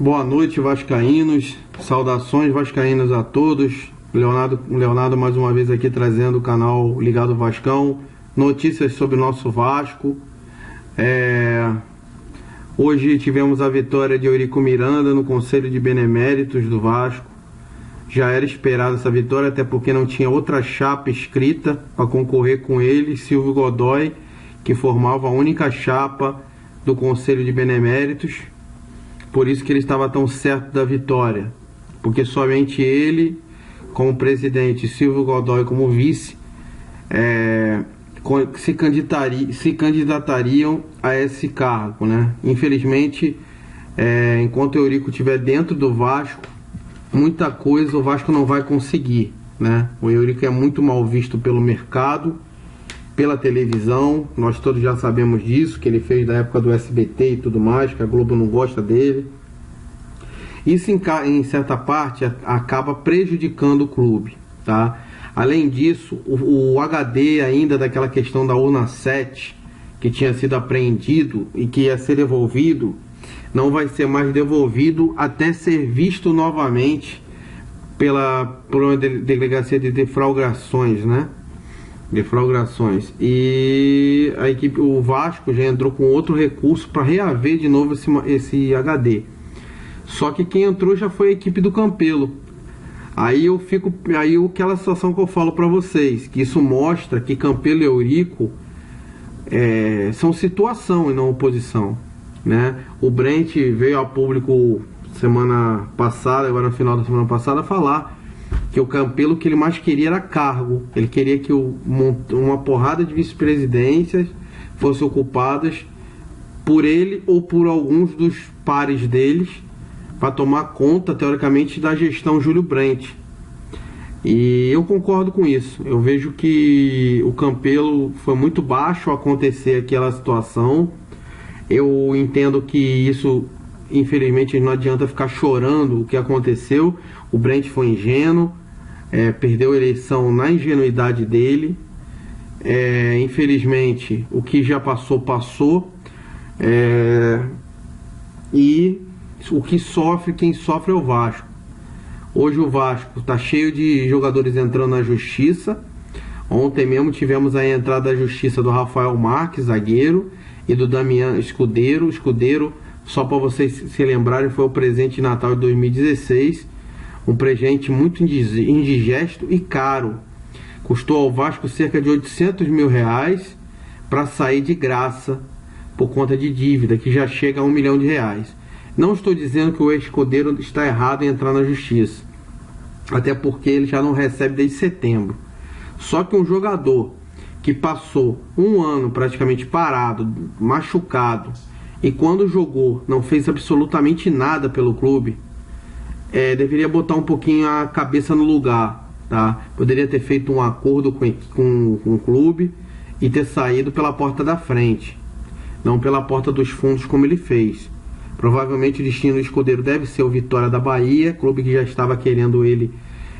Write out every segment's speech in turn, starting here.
Boa noite, vascaínos. Saudações vascaínas a todos. Leonardo mais uma vez aqui trazendo o canal Ligado Vascão. Notícias sobre o nosso Vasco. Hoje tivemos a vitória de Eurico Miranda no Conselho de Beneméritos do Vasco. Já era esperada essa vitória, até porque não tinha outra chapa escrita para concorrer com ele, Silvio Godoy, que formava a única chapa do Conselho de Beneméritos. Por isso que ele estava tão certo da vitória, porque somente ele, como presidente, Silvio Godoy como vice, se candidatariam a esse cargo, né? Infelizmente, enquanto o Eurico estiver dentro do Vasco, muita coisa o Vasco não vai conseguir, né? O Eurico é muito mal visto pelo mercado, pela televisão, nós todos já sabemos disso, que ele fez da época do SBT e tudo mais, que a Globo não gosta dele. Isso em certa parte acaba prejudicando o clube, tá? Além disso, o HD ainda daquela questão da urna 7, que tinha sido apreendido e que ia ser devolvido, não vai ser mais devolvido até ser visto novamente por uma delegacia de defraudações, né? E a equipe, o Vasco já entrou com outro recurso para reaver de novo esse HD. Só que quem entrou já foi a equipe do Campelo. Aí aquela situação que eu falo para vocês, que isso mostra que Campelo e Eurico são situação e não oposição, né? O Brent veio a público semana passada, agora no final da semana passada, falar que o Campelo, que ele mais queria era cargo. Ele queria que uma porrada de vice-presidências fossem ocupadas por ele ou por alguns dos pares deles, para tomar conta, teoricamente, da gestão Júlio Brent. E eu concordo com isso. Eu vejo que o Campelo foi muito baixo ao acontecer aquela situação. Eu entendo que isso, infelizmente, não adianta ficar chorando o que aconteceu. O Brent foi ingênuo, perdeu a eleição na ingenuidade dele. Infelizmente, o que já passou, passou. E quem sofre é o Vasco. Hoje o Vasco está cheio de jogadores entrando na justiça. Ontem mesmo tivemos a entrada da justiça do Rafael Marques, zagueiro, e do Damian Escudeiro. Escudeiro, só para vocês se lembrarem, foi o presente de Natal de 2016. Um presente muito indigesto e caro. Custou ao Vasco cerca de 800 mil reais para sair de graça por conta de dívida, que já chega a 1 milhão de reais. Não estou dizendo que o Escudeiro está errado em entrar na justiça, até porque ele já não recebe desde setembro. Só que um jogador que passou um ano praticamente parado, machucado, e quando jogou não fez absolutamente nada pelo clube, deveria botar um pouquinho a cabeça no lugar, tá? Poderia ter feito um acordo com o clube e ter saído pela porta da frente, não pela porta dos fundos como ele fez. Provavelmente o destino do Escudeiro deve ser o Vitória da Bahia, clube que já estava querendo ele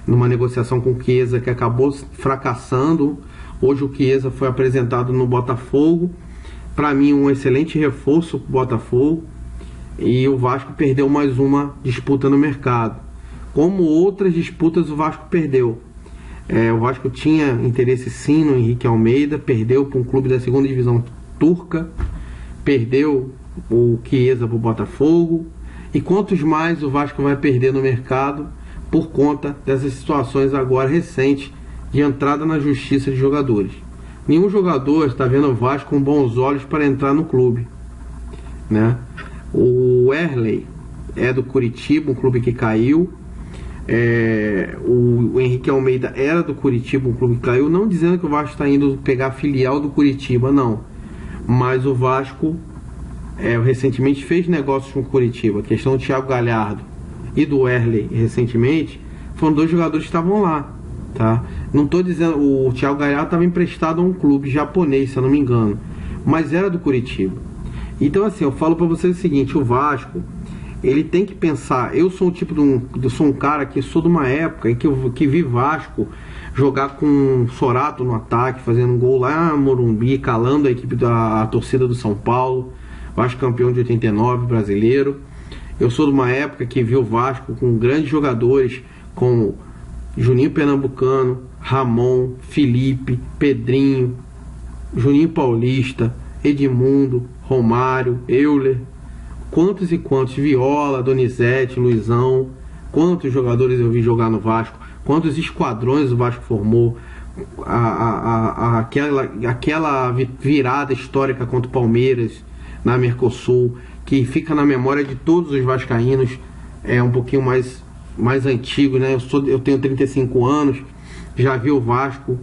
numa negociação com o Chiesa, que acabou fracassando. Hoje o Chiesa foi apresentado no Botafogo. Para mim, um excelente reforço para o Botafogo. E o Vasco perdeu mais uma disputa no mercado. Como outras disputas o Vasco perdeu. O Vasco tinha interesse sim no Henrique Almeida, perdeu para um clube da segunda divisão turca, perdeu o Chiesa para o Botafogo. E quantos mais o Vasco vai perder no mercado por conta dessas situações agora recentes de entrada na justiça de jogadores. Nenhum jogador está vendo o Vasco com bons olhos para entrar no clube, né? O Erley é do Curitiba, um clube que caiu. O Henrique Almeida era do Curitiba, um clube que caiu. Não dizendo que o Vasco está indo pegar a filial do Curitiba, não. Mas o Vasco recentemente fez negócios com o Curitiba. A questão do Thiago Galhardo e do Erley recentemente foram dois jogadores que estavam lá, tá? Não estou dizendo, o Thiago Galhardo estava emprestado a um clube japonês, se eu não me engano, mas era do Curitiba. Então assim, eu falo para vocês o seguinte: o Vasco, ele tem que pensar. Eu sou um cara que sou de uma época em que vi Vasco jogar com Sorato no ataque, fazendo um gol lá no Morumbi, calando a equipe da torcida do São Paulo. Vasco campeão de 89, brasileiro. Eu sou de uma época que vi o Vasco com grandes jogadores como Juninho Pernambucano, Ramon, Felipe, Pedrinho, Juninho Paulista, Edmundo, Romário, Euler, quantos e quantos, Viola, Donizete, Luizão, quantos jogadores eu vi jogar no Vasco, quantos esquadrões o Vasco formou, aquela virada histórica contra o Palmeiras na Mercosul, que fica na memória de todos os vascaínos, é um pouquinho mais antigo, né? Eu tenho 35 anos, já vi o Vasco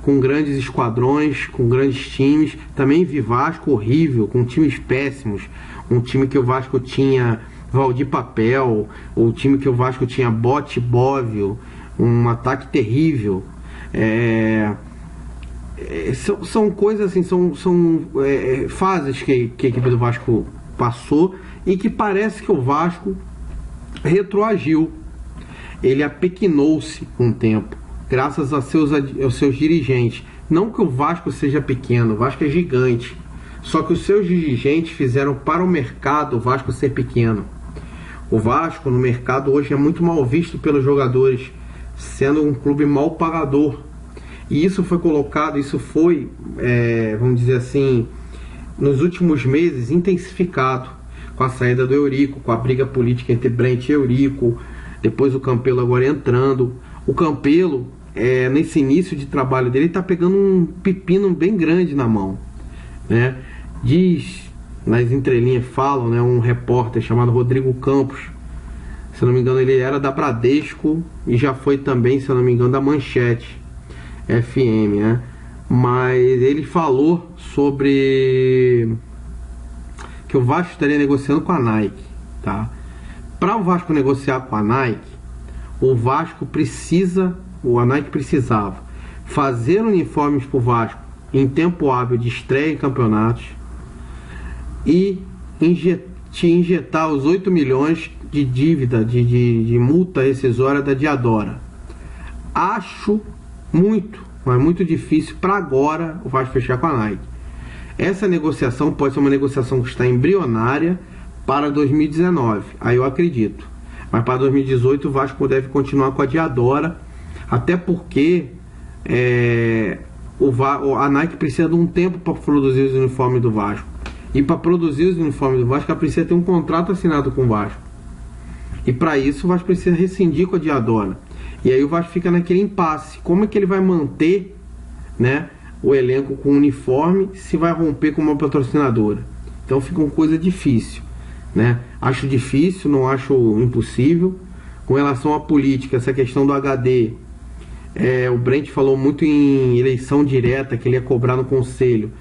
com grandes esquadrões, com grandes times. Também vi Vasco horrível, com times péssimos. Um time que o Vasco tinha Valdir Papel, o time que o Vasco tinha Bote Bóvio, um ataque terrível. São coisas assim, são fases que a equipe do Vasco passou e que parece que o Vasco retroagiu. Ele apequenou-se com o tempo, graças aos seus dirigentes. Não que o Vasco seja pequeno, o Vasco é gigante. Só que os seus dirigentes fizeram para o mercado o Vasco ser pequeno. O Vasco no mercado hoje é muito mal visto pelos jogadores, sendo um clube mal pagador. E isso foi colocado, vamos dizer assim, nos últimos meses intensificado, com a saída do Eurico, com a briga política entre Brent e Eurico, depois o Campelo agora entrando. O Campelo, nesse início de trabalho dele, está pegando um pepino bem grande na mão, né? Diz, nas entrelinhas falam, né, um repórter chamado Rodrigo Campos, se eu não me engano ele era da Bradesco e já foi também, se eu não me engano, da Manchete FM, né? Mas ele falou sobre que o Vasco estaria negociando com a Nike, tá? Para o Vasco negociar com a Nike, a Nike precisava fazer uniformes para o Vasco em tempo hábil de estreia em campeonatos e injetar os 8 milhões de dívida, de multa rescisória da Diadora. Acho mas muito difícil para agora o Vasco fechar com a Nike. Essa negociação pode ser uma negociação que está embrionária para 2019, aí eu acredito. Mas para 2018 o Vasco deve continuar com a Diadora, até porque a Nike precisa de um tempo para produzir os uniformes do Vasco. E para produzir os uniformes do Vasco, ela precisa ter um contrato assinado com o Vasco. E para isso o Vasco precisa rescindir com a Diadora. E aí o Vasco fica naquele impasse. Como é que ele vai manter, né, o elenco com uniforme se vai romper com uma patrocinadora? Então fica uma coisa difícil, né? Acho difícil, não acho impossível. Com relação à política, essa questão do HD, o Brent falou muito em eleição direta, que ele ia cobrar no conselho.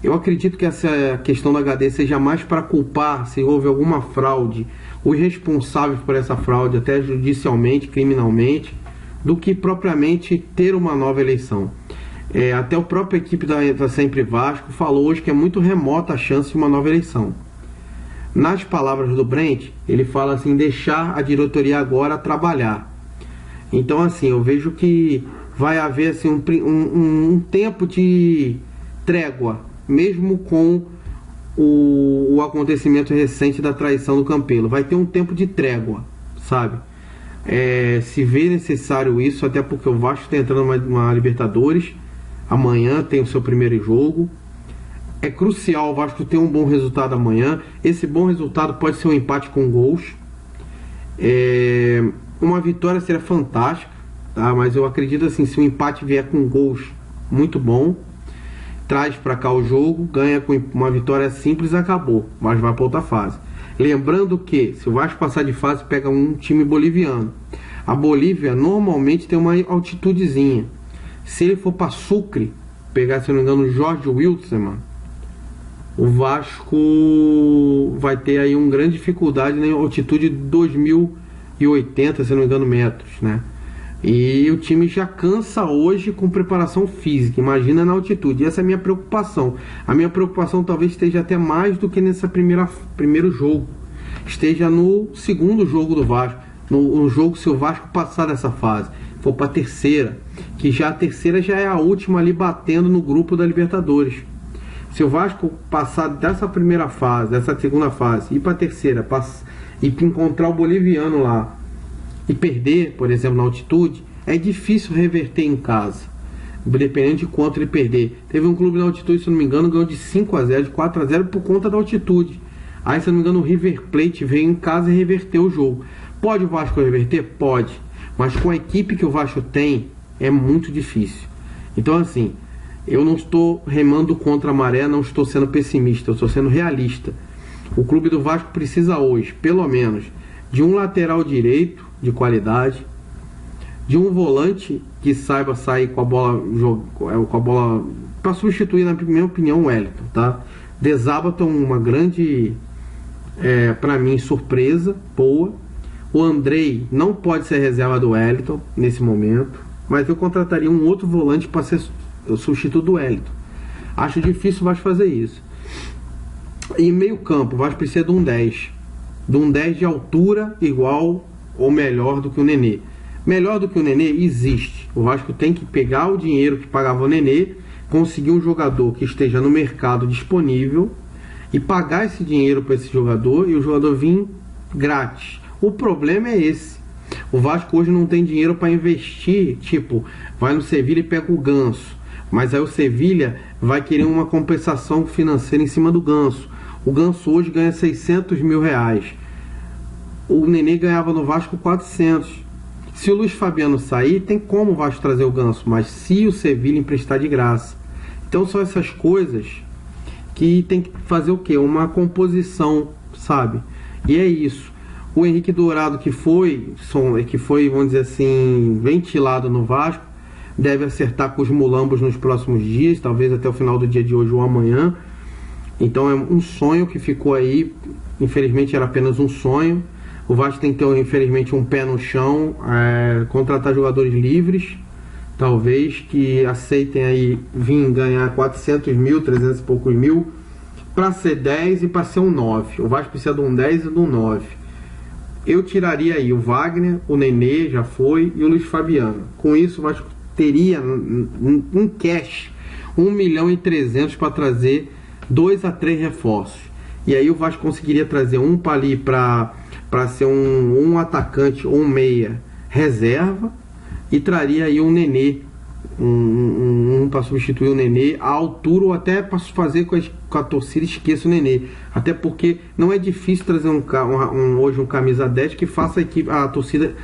Eu acredito que essa questão do HD seja mais para culpar, se houve alguma fraude, os responsáveis por essa fraude, até judicialmente, criminalmente, do que propriamente ter uma nova eleição. Até a própria equipe da Sempre Vasco falou hoje que é muito remota a chance de uma nova eleição. Nas palavras do Brent, ele fala assim, deixar a diretoria agora trabalhar. Então assim, eu vejo que vai haver assim, um tempo de trégua, mesmo com o acontecimento recente da traição do Campelo. Vai ter um tempo de trégua, sabe? Se vê necessário isso, até porque o Vasco está entrando numa Libertadores, amanhã tem o seu primeiro jogo. É crucial o Vasco ter um bom resultado amanhã. Esse bom resultado pode ser um empate com gols. Uma vitória seria fantástica, tá? Mas eu acredito assim, se o empate vier com gols, muito bom, traz para cá o jogo, ganha com uma vitória simples, acabou, mas vai para outra fase. Lembrando que se o Vasco passar de fase, pega um time boliviano. A Bolívia normalmente tem uma altitudezinha. Se ele for para Sucre, pegar, se não me engano, o Jorge Wilstermann, o Vasco vai ter aí uma grande dificuldade na altitude de 2080, se não me engano, metros, né? E o time já cansa hoje com preparação física, imagina na altitude. E essa é a minha preocupação. A minha preocupação talvez esteja até mais do que nesse primeiro jogo. Esteja no segundo jogo do Vasco, no jogo se o Vasco passar dessa fase, for para a terceira, que já a terceira já é a última ali batendo no grupo da Libertadores. Se o Vasco passar dessa primeira fase, dessa segunda fase, ir para a terceira, e encontrar o boliviano lá e perder, por exemplo, na altitude, é difícil reverter em casa, dependendo de quanto ele perder. Teve um clube na altitude, se não me engano, ganhou de 5-0, de 4-0 por conta da altitude. Aí, se não me engano, o River Plate veio em casa e reverteu o jogo. Pode o Vasco reverter? Pode. Mas com a equipe que o Vasco tem, é muito difícil. Então, assim, eu não estou remando contra a maré, não estou sendo pessimista, eu estou sendo realista. O clube do Vasco precisa hoje, pelo menos, de um lateral direito de qualidade, de um volante que saiba sair com a bola para substituir, na minha opinião, o Wellington, tá? De Zábato é uma grande, para mim, surpresa boa. O Andrei não pode ser reserva do Wellington nesse momento, mas eu contrataria um outro volante para ser o substituto do Wellington. Acho difícil o Vasco fazer isso. E meio campo, o Vasco precisa de um 10. De um 10 de altura igual ou melhor do que o Nenê. Melhor do que o Nenê existe. O Vasco tem que pegar o dinheiro que pagava o Nenê, conseguir um jogador que esteja no mercado disponível e pagar esse dinheiro para esse jogador e o jogador vir grátis. O problema é esse. O Vasco hoje não tem dinheiro para investir, tipo, vai no Sevilha e pega o Ganso, mas aí o Sevilha vai querer uma compensação financeira em cima do Ganso. O Ganso hoje ganha 600 mil reais. O Nenê ganhava no Vasco 400. Se o Luiz Fabiano sair, tem como o Vasco trazer o Ganso, mas se o Sevilha emprestar de graça. Então são essas coisas que tem que fazer o quê? Uma composição, sabe? E é isso. O Henrique Dourado que foi, vamos dizer assim, ventilado no Vasco, deve acertar com os mulambos nos próximos dias, talvez até o final do dia de hoje ou amanhã. Então é um sonho que ficou aí, infelizmente era apenas um sonho. O Vasco tem que ter, infelizmente, um pé no chão, contratar jogadores livres, talvez, que aceitem aí vir ganhar 400 mil, 300 e poucos mil, para ser 10 e para ser um 9. O Vasco precisa de um 10 e de um 9. Eu tiraria aí o Wagner, o Nenê, já foi, e o Luiz Fabiano. Com isso, o Vasco teria um cash, 1.300.000 para trazer 2 a 3 reforços. E aí o Vasco conseguiria trazer um para ali para ser um atacante ou um meia reserva e traria aí um Nenê, para substituir o Nenê à altura ou até para fazer com a torcida esqueça o Nenê. Até porque não é difícil trazer hoje um camisa 10 que faça a torcida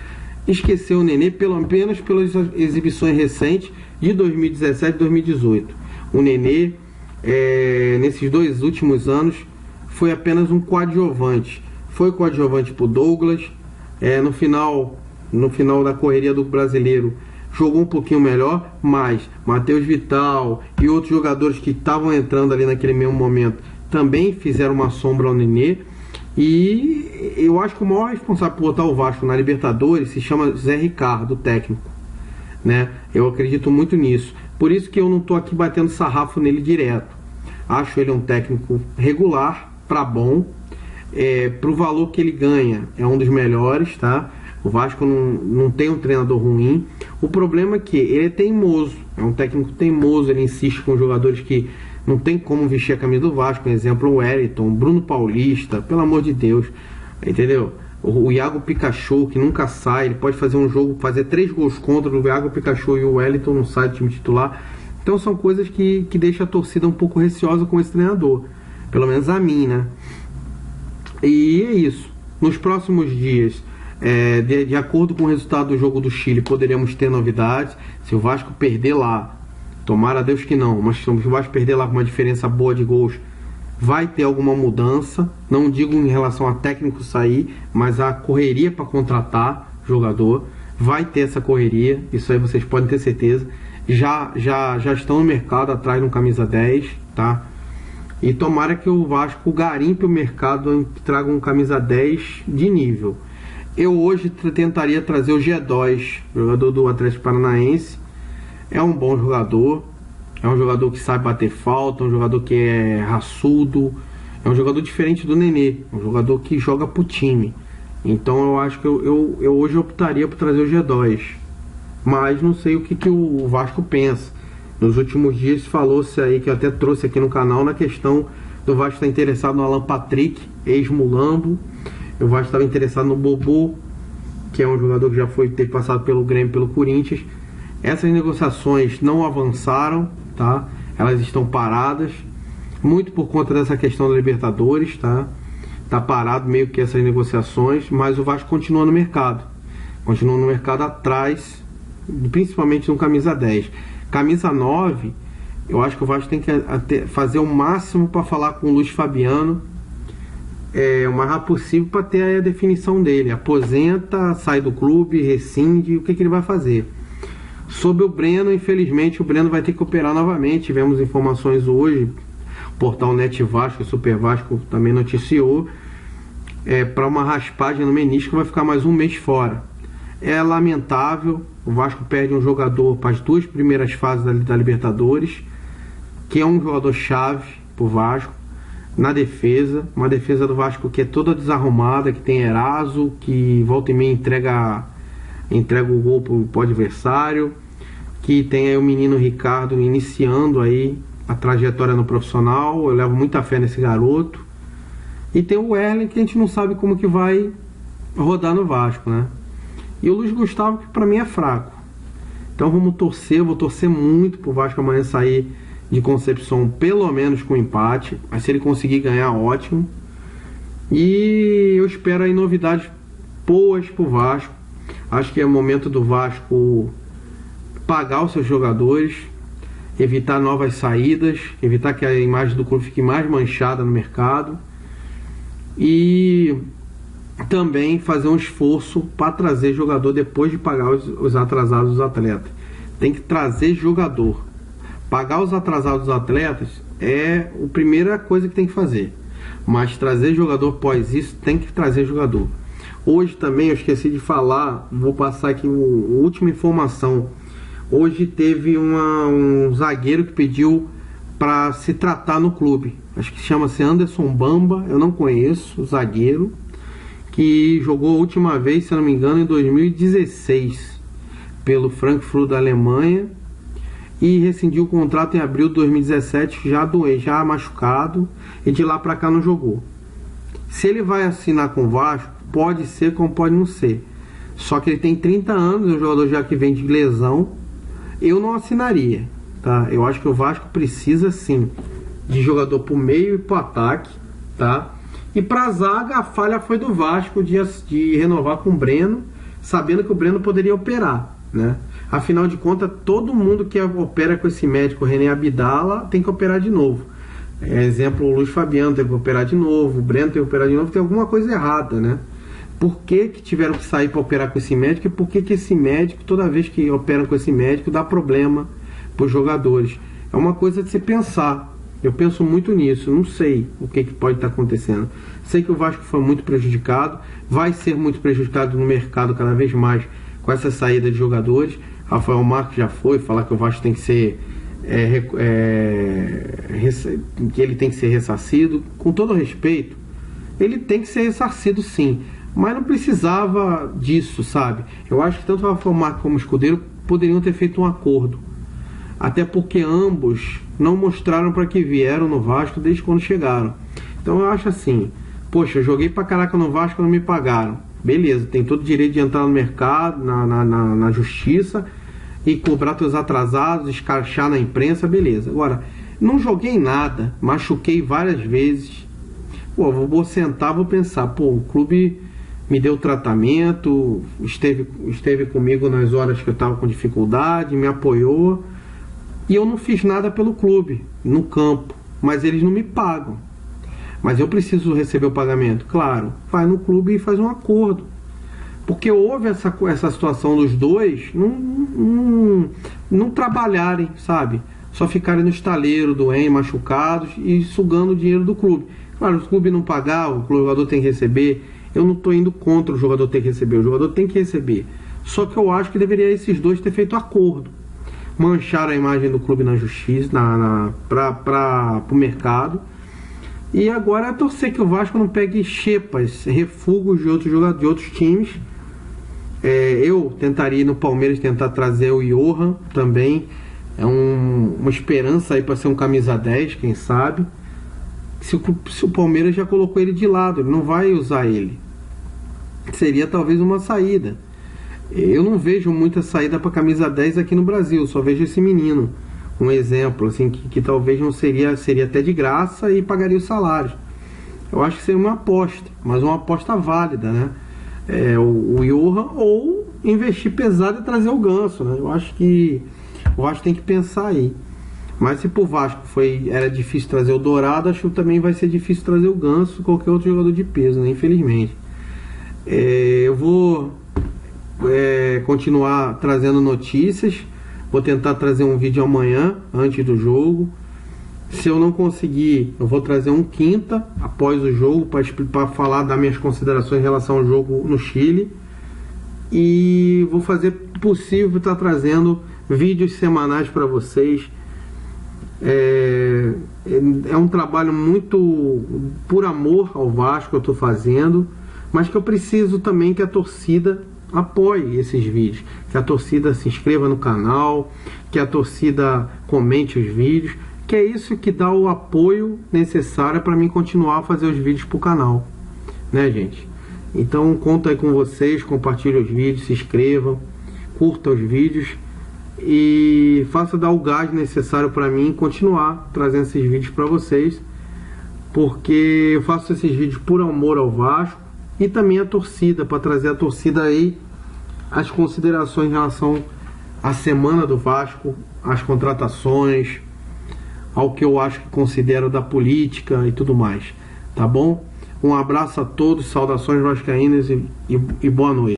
esquecer o Nenê, pelo menos pelas exibições recentes de 2017 e 2018. O Nenê, nesses 2 últimos anos, foi apenas um coadjuvante. Foi coadjuvante para o Douglas. No final da correria do Brasileiro, jogou um pouquinho melhor, mas Matheus Vital e outros jogadores que estavam entrando ali naquele mesmo momento também fizeram uma sombra ao Nenê. E eu acho que o maior responsável por botar o Vasco na Libertadores se chama Zé Ricardo, técnico, né? Eu acredito muito nisso. Por isso que eu não estou aqui batendo sarrafo nele direto. Acho ele um técnico regular para bom. Para o valor que ele ganha, é um dos melhores, tá? O Vasco não tem um treinador ruim. O problema é que ele é teimoso, é um técnico teimoso, ele insiste com jogadores que não tem como vestir a camisa do Vasco. Por exemplo, o Wellington, Bruno Paulista, pelo amor de Deus, entendeu? O Iago Pikachu, que nunca sai, ele pode fazer um jogo, fazer 3 gols contra, o Iago Pikachu e o Wellington não saem do time titular. Então são coisas que deixam a torcida um pouco receosa com esse treinador, pelo menos a mim, né? E é isso. Nos próximos dias, de acordo com o resultado do jogo do Chile, poderemos ter novidades. Se o Vasco perder lá, tomara a Deus que não, mas se o Vasco perder lá com uma diferença boa de gols, vai ter alguma mudança. Não digo em relação a técnico sair, mas a correria para contratar jogador. Vai ter essa correria, isso aí vocês podem ter certeza. Já estão no mercado atrás de um camisa 10, tá? E tomara que o Vasco garimpe o mercado e traga um camisa 10 de nível. Eu hoje tentaria trazer o G2, jogador do Atlético Paranaense. É um bom jogador, é um jogador que sabe bater falta, um jogador que é raçudo, é um jogador diferente do Nenê, um jogador que joga pro time. Então eu acho que eu hoje optaria por trazer o G2. Mas não sei o que o Vasco pensa. Nos últimos dias falou-se aí, que eu até trouxe aqui no canal, na questão do Vasco estar interessado no Alan Patrick, ex-Mulambo. O Vasco estava interessado no Bobô, que é um jogador que já ter passado pelo Grêmio, pelo Corinthians. Essas negociações não avançaram, tá? Elas estão paradas, muito por conta dessa questão da Libertadores, tá? Tá parado meio que essas negociações, mas o Vasco continua no mercado. Continua no mercado atrás, principalmente no camisa 10. Camisa 9, eu acho que o Vasco tem que fazer o máximo para falar com o Luiz Fabiano, o mais rápido possível, para ter a definição dele. Aposenta, sai do clube, rescinde, o que ele vai fazer. Sobre o Breno, infelizmente o Breno vai ter que operar novamente. Tivemos informações hoje, o portal Net Vasco, o Super Vasco também noticiou, para uma raspagem no menisco, vai ficar mais um mês fora. É lamentável, o Vasco perde um jogador para as 2 primeiras fases da Libertadores, que é um jogador chave para o Vasco, na defesa, uma defesa do Vasco que é toda desarrumada, que tem Eraso, que volta e meia entrega o gol pro adversário, que tem aí o menino Ricardo iniciando aí a trajetória no profissional. Eu levo muita fé nesse garoto. E tem o Erlen, que a gente não sabe como que vai rodar no Vasco, né? E o Luiz Gustavo, que pra mim é fraco. Então vamos torcer, vou torcer muito pro Vasco amanhã sair de Concepción pelo menos com empate, mas se ele conseguir ganhar, ótimo. E eu espero aí novidades boas pro Vasco. Acho que é o momento do Vasco pagar os seus jogadores, evitar novas saídas, evitar que a imagem do clube fique mais manchada no mercado e também fazer um esforço para trazer jogador depois de pagar os atrasados dos atletas. Tem que trazer jogador. Pagar os atrasados dos atletas é a primeira coisa que tem que fazer, mas trazer jogador após isso, tem que trazer jogador. Hoje também eu esqueci de falar, vou passar aqui uma última informação. Hoje teve um zagueiro que pediu para se tratar no clube. Acho que chama-se Anderson Bamba, eu não conheço o zagueiro, que jogou a última vez, se eu não me engano, em 2016 pelo Frankfurt da Alemanha e rescindiu o contrato em abril de 2017, já machucado, e de lá para cá não jogou. Se ele vai assinar com o Vasco, pode ser como pode não ser. Só que ele tem 30 anos, é um jogador já que vem de lesão. Eu não assinaria, tá? Eu acho que o Vasco precisa sim de jogador pro meio e pro ataque, tá? E pra zaga, a falha foi do Vasco de renovar com o Breno, sabendo que o Breno poderia operar, né? Afinal de contas, todo mundo que opera com esse médico, René Abdala, tem que operar de novo. Exemplo, o Luiz Fabiano tem que operar de novo, o Breno tem que operar de novo, tem alguma coisa errada, né? Por que tiveram que sair para operar com esse médico e por que esse médico, toda vez que operam com esse médico, dá problema para os jogadores? É uma coisa de se pensar. Eu penso muito nisso, não sei o que pode estar acontecendo. Sei que o Vasco foi muito prejudicado, vai ser muito prejudicado no mercado cada vez mais com essa saída de jogadores. Rafael Marques já foi falar que o Vasco tem que ser que ele tem que ser ressarcido. Com todo respeito, ele tem que ser ressarcido sim, mas não precisava disso, sabe? Eu acho que tanto o Rafael Marques como o Escudeiro poderiam ter feito um acordo, até porque ambos não mostraram para que vieram no Vasco desde quando chegaram. Então eu acho assim, poxa, eu joguei pra caraca no Vasco, não me pagaram. Beleza, tem todo o direito de entrar no mercado, na justiça e cobrar teus atrasados, escarchar na imprensa, beleza. Agora, não joguei nada, machuquei várias vezes. Pô, vou sentar, vou pensar, pô, o clube me deu tratamento, esteve comigo nas horas que eu estava com dificuldade, me apoiou, e eu não fiz nada pelo clube, no campo, mas eles não me pagam. Mas eu preciso receber o pagamento? Claro, vai no clube e faz um acordo. Porque houve essa situação dos dois não trabalharem, sabe? Só ficarem no estaleiro, doentes, machucados e sugando o dinheiro do clube. Claro, o clube não pagar, o jogador tem que receber. Eu não estou indo contra o jogador ter que receber, o jogador tem que receber. Só que eu acho que deveria esses dois ter feito acordo. Mancharam a imagem do clube na justiça, para o mercado. E agora é torcer que o Vasco não pegue xepas, refugos de outros jogadores, de outros times. Eu tentaria ir no Palmeiras, tentar trazer o Johan também. É uma esperança aí para ser um camisa 10, quem sabe. Se o Palmeiras já colocou ele de lado, ele não vai usar ele. seria talvez uma saída. Eu não vejo muita saída para camisa 10 aqui no Brasil, só vejo esse menino, um exemplo, assim, que talvez não seria até de graça e pagaria os salários. Eu acho que seria uma aposta, mas uma aposta válida, né? O Johan, ou investir pesado e trazer o Ganso, né? Eu acho que o Vasco tem que pensar aí. Mas se pro Vasco era difícil trazer o Dourado, acho que também vai ser difícil trazer o Ganso, qualquer outro jogador de peso, né? Infelizmente. Eu vou continuar trazendo notícias. Vou tentar trazer um vídeo amanhã, antes do jogo. Se eu não conseguir, eu vou trazer um quinta, após o jogo, para falar das minhas considerações em relação ao jogo no Chile. E vou fazer o possível estar trazendo vídeos semanais para vocês. É um trabalho muito por amor ao Vasco que eu estou fazendo, mas que eu preciso também que a torcida apoie esses vídeos, que a torcida se inscreva no canal, que a torcida comente os vídeos, que é isso que dá o apoio necessário para mim continuar a fazer os vídeos para o canal, né, gente? Então conto aí com vocês, compartilhem os vídeos, se inscrevam, curtam os vídeos e faça dar o gás necessário para mim continuar trazendo esses vídeos para vocês, porque eu faço esses vídeos por amor ao Vasco e também a torcida, para trazer a torcida aí as considerações em relação à semana do Vasco, às contratações, ao que eu acho que considero da política e tudo mais, tá bom? Um abraço a todos, saudações vascaínas e boa noite.